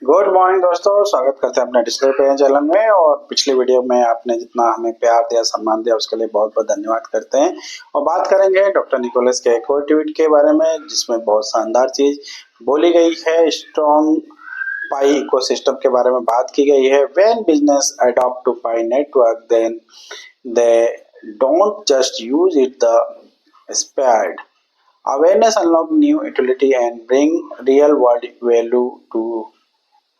Good morning दोस्तों, स्वागत करते हैं अपने डिस्कवरी पे चैनल में। और पिछली वीडियो में आपने जितना हमें प्यार दिया, सम्मान दिया, उसके लिए बहुत बहुत धन्यवाद करते हैं। और बात करेंगे डॉक्टर निकोलस के एक और ट्वीट के बारे में, जिसमें बहुत शानदार चीज बोली गई है। स्ट्रॉन्ग पाई इकोसिस्टम के बारे में बात की गई है। When business adopt to Pi network, then they don't just use it the spread awareness, unlock new utility and bring real world value to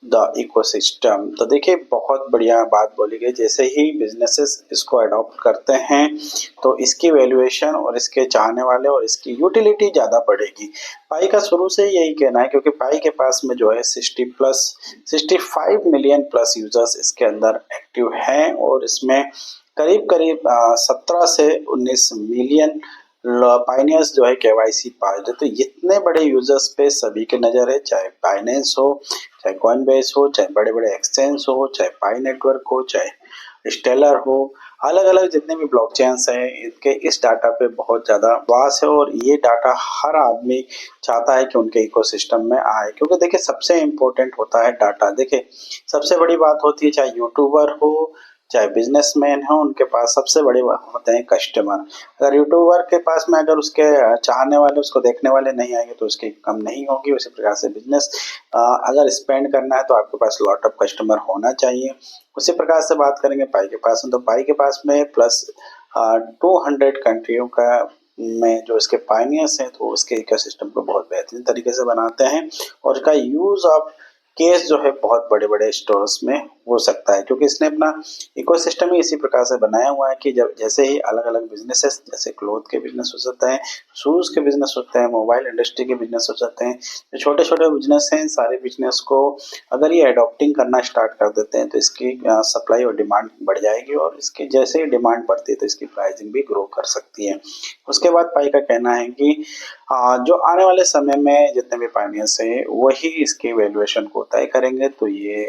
the ecosystem. तो देखिए, बहुत बढ़िया बात बोली गई। जैसे ही बिजनेसेस इसको अडॉप्ट करते हैं तो इसकी वैल्यूएशन और इसके चाहने वाले और इसकी यूटिलिटी ज़्यादा बढ़ेगी। पाई का शुरू से यही कहना है, क्योंकि पाई के पास में जो है 65 मिलियन प्लस यूजर्स इसके अंदर एक्टिव हैं और इसमें करीब करीब 17 से 19 मिलियन पाइनियर्स जो है केवाईसी पास। तो इतने बड़े यूजर्स पे सभी की नज़र है, चाहे बाइनेंस हो, चाहे कॉइनबेस हो, चाहे बड़े बड़े एक्सचेंज हो, चाहे पाई नेटवर्क हो, चाहे स्टेलर हो, अलग अलग जितने भी ब्लॉकचेन्स हैं, इनके इस डाटा पे बहुत ज़्यादा वास है। और ये डाटा हर आदमी चाहता है कि उनके इकोसिस्टम में आए, क्योंकि देखिए सबसे इम्पोर्टेंट होता है डाटा। देखिए सबसे बड़ी बात होती है, चाहे यूट्यूबर हो, चाहे बिजनेसमैन हो, उनके पास सबसे बड़े होते हैं कस्टमर। अगर यूट्यूबर के पास में अगर उसके चाहने वाले, उसको देखने वाले नहीं आएंगे तो उसकी इनकम नहीं होगी। उसी प्रकार से बिजनेस अगर स्पेंड करना है तो आपके पास लॉट ऑफ कस्टमर होना चाहिए। उसी प्रकार से बात करेंगे पाई के पास में, तो पाई के पास में प्लस 200 कंट्रियों का में जो इसके पाइनियर्स हैं, तो उसके इकोसिस्टम को बहुत बेहतरीन तरीके से बनाते हैं। और इसका यूज ऑफ केस जो है बहुत बड़े बड़े स्टोर्स में हो सकता है, क्योंकि इसने अपना इकोसिस्टम ही इसी प्रकार से बनाया हुआ है कि जब जैसे ही अलग अलग बिजनेसेस, जैसे क्लोथ के बिजनेस हो सकते हैं, शूज़ के बिजनेस होते हैं, मोबाइल इंडस्ट्री के बिजनेस हो सकते हैं, जो छोटे छोटे बिजनेस हैं, सारे बिजनेस को अगर ये अडॉप्टिंग करना स्टार्ट कर देते हैं तो इसकी सप्लाई और डिमांड बढ़ जाएगी। और इसकी जैसे ही डिमांड बढ़ती है तो इसकी प्राइसिंग भी ग्रो कर सकती है। उसके बाद पाई का कहना है कि जो आने वाले समय में जितने भी पाइनियर्स हैं वही इसकी वैल्यूएशन को तय करेंगे। तो ये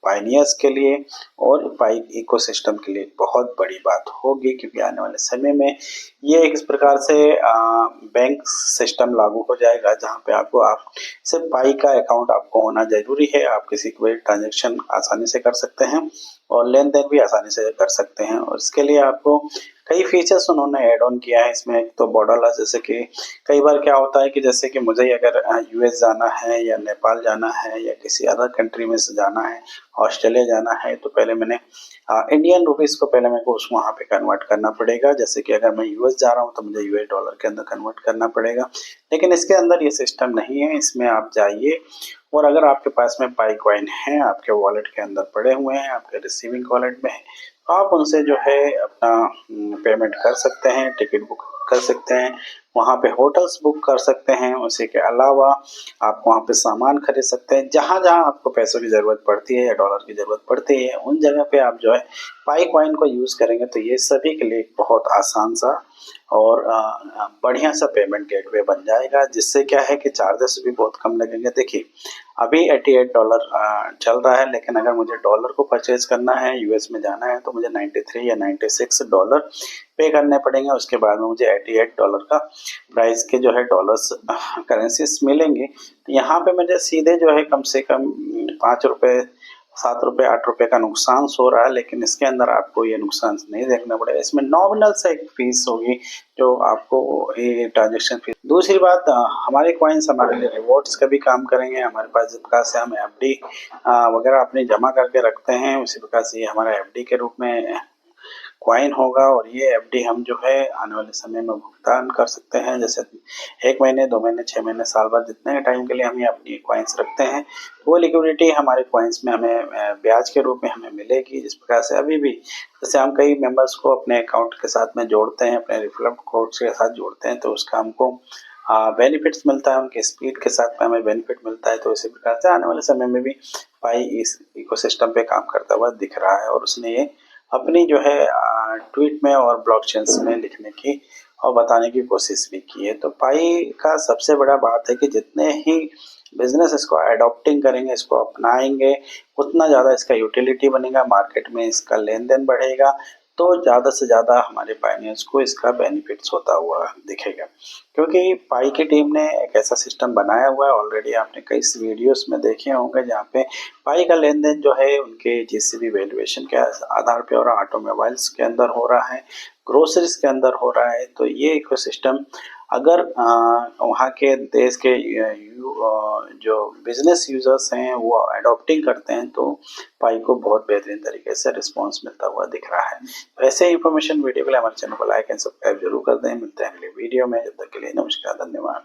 पाइनियर्स के लिए और पाई इकोसिस्टम के लिए बहुत बड़ी बात होगी, क्योंकि आने वाले समय में ये एक इस प्रकार से बैंक सिस्टम लागू हो जाएगा, जहां पे आपको आप सिर्फ पाई का अकाउंट आपको होना जरूरी है। आप किसी को भी ट्रांजेक्शन आसानी से कर सकते हैं और लेन देन भी आसानी से कर सकते हैं। और इसके लिए आपको कई फीचर्स उन्होंने ऐड ऑन किया है इसमें। एक तो बॉर्डरलेस, जैसे कि कई बार क्या होता है कि जैसे कि मुझे अगर यूएस जाना है या नेपाल जाना है या किसी अदर कंट्री में से जाना है, ऑस्ट्रेलिया जाना है, तो पहले मैंने इंडियन रुपीज़ को पहले मेरे को उस वहाँ पे कन्वर्ट करना पड़ेगा। जैसे कि अगर मैं यूएस जा रहा हूँ तो मुझे यूएस डॉलर के अंदर कन्वर्ट करना पड़ेगा। लेकिन इसके अंदर ये सिस्टम नहीं है। इसमें आप जाइए और अगर आपके पास में पाई कॉइन है, आपके वॉलेट के अंदर पड़े हुए हैं, आपके रिसीविंग वॉलेट में है, तो आप उनसे जो है अपना पेमेंट कर सकते हैं, टिकट बुक कर सकते हैं, वहाँ पे होटल्स बुक कर सकते हैं। उसी के अलावा आप वहाँ पे सामान खरीद सकते हैं। जहाँ जहाँ आपको पैसों की ज़रूरत पड़ती है या डॉलर की ज़रूरत पड़ती है, उन जगह पे आप जो है पाई कॉइन को यूज़ करेंगे तो ये सभी के लिए बहुत आसान सा और बढ़िया सा पेमेंट गेटवे बन जाएगा, जिससे क्या है कि चार्जेस भी बहुत कम लगेंगे। देखिए अभी $88 चल रहा है, लेकिन अगर मुझे डॉलर को परचेज करना है, यूएस में जाना है, तो मुझे 93 या $96 पे करने पड़ेंगे। उसके बाद में मुझे $88 का प्राइस के जो है डॉलर्स करेंसीज मिलेंगे। तो यहाँ पे मुझे सीधे जो है कम से कम 5 रुपये, 7 रुपये, 8 रुपये का नुकसान हो रहा है। लेकिन इसके अंदर आपको ये नुकसान नहीं देखना पड़ेगा। इसमें नॉमिनल से एक फीस होगी जो आपको ये ट्रांजेक्शन फीस। दूसरी बात, हमारे कॉइन्स हमारे लिए रिवॉर्ड्स का भी काम करेंगे। हमारे पास जिस प्रकार से हम एफडी वगैरह अपनी जमा करके रखते हैं, उसी प्रकार से ये हमारा एफडी के रूप में कॉइन होगा। और ये एफडी हम जो है आने वाले समय में भुगतान कर सकते हैं। जैसे 1 महीने, 2 महीने, 6 महीने, साल भर, जितने टाइम के लिए हम ये अपनी कॉइन्स रखते हैं, वो लिक्विडिटी हमारे कॉइन्स में हमें ब्याज के रूप में हमें मिलेगी। जिस प्रकार से अभी भी जैसे हम कई मेंबर्स को अपने अकाउंट के साथ में जोड़ते हैं, अपने रिफरल कोड के साथ जोड़ते हैं, तो उसका हमको बेनिफिट्स मिलता है, उनके स्पीड के साथ में हमें बेनिफिट मिलता है। तो इसी प्रकार से आने वाले समय में भी पाई इस इकोसिस्टम पे काम करता हुआ दिख रहा है। और उसने ये अपनी जो है ट्वीट में और ब्लॉकचेन्स में लिखने की और बताने की कोशिश भी की है। तो पाई का सबसे बड़ा बात है कि जितने ही बिजनेस इसको अडॉप्टिंग करेंगे, इसको अपनाएंगे, उतना ज़्यादा इसका यूटिलिटी बनेगा, मार्केट में इसका लेन देन बढ़ेगा। तो ज़्यादा से ज़्यादा हमारे पायनियर्स को इसका बेनिफिट्स होता हुआ दिखेगा। क्योंकि पाई की टीम ने एक ऐसा सिस्टम बनाया हुआ है, ऑलरेडी आपने कई वीडियोस में देखे होंगे जहाँ पे पाई का लेन-देन जो है उनके जीसीबी वैल्यूएशन के आधार पे और ऑटोमोबाइल्स के अंदर हो रहा है, ग्रोसरीज के अंदर हो रहा है। तो ये इकोसिस्टम अगर वहाँ के देश के जो बिजनेस यूजर्स हैं वो अडॉप्टिंग करते हैं तो पाई को बहुत बेहतरीन तरीके से रिस्पॉन्स मिलता हुआ दिख रहा है। तो ऐसे इंफॉर्मेशन वीडियो के लिए हमारे चैनल को लाइक एंड सब्सक्राइब जरूर कर दें। मिलते हैं अगले वीडियो में, जब तक के लिए नमस्कार, धन्यवाद।